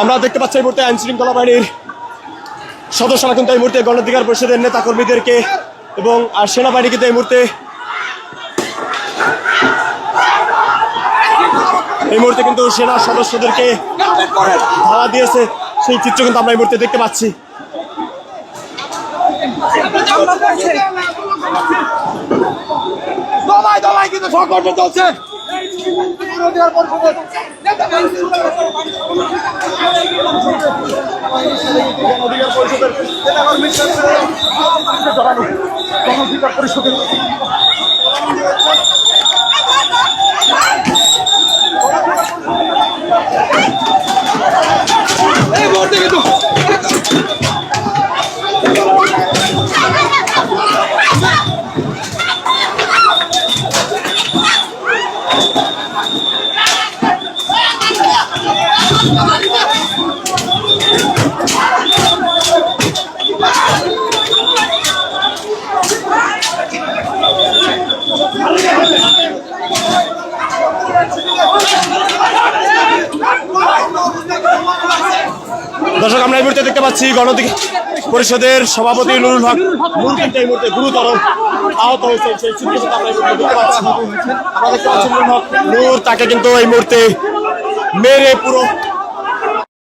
আমরা দেখতে পাচ্ছি এই মুহূর্তে আইন শৃঙ্খলা বাহিনীর সদস্যরা কিন্তু এই মুহূর্তে গণঅধিকার পরিষদের নেতা কর্মীদেরকে এবং সেনাবাহিনী কিন্তু এই মুহূর্তে কিন্তু সেনা সদস্যদেরকে ধাওয়া দিয়েছে, সেই চিত্র কিন্তু আমরা এই মুহূর্তে দেখতে পাচ্ছি। কিন্তু সংঘর্ষ চলছে। এই মুহূর্তে কিন্তু দর্শক, আমরা এই মুহূর্তে দেখতে পাচ্ছি গণঅধিকার পরিষদের সভাপতি নুরুল হক নূর কিন্তু এই মুহূর্তে গুরুতর আহত হয়েছে, সেই চিত্র কিন্তু আমরা এই মুহূর্তে দেখতে পাচ্ছি। আমরা দেখতে পাচ্ছি নুরুল হক নূর, তাকে কিন্তু এই মুহূর্তে মেরে পুরো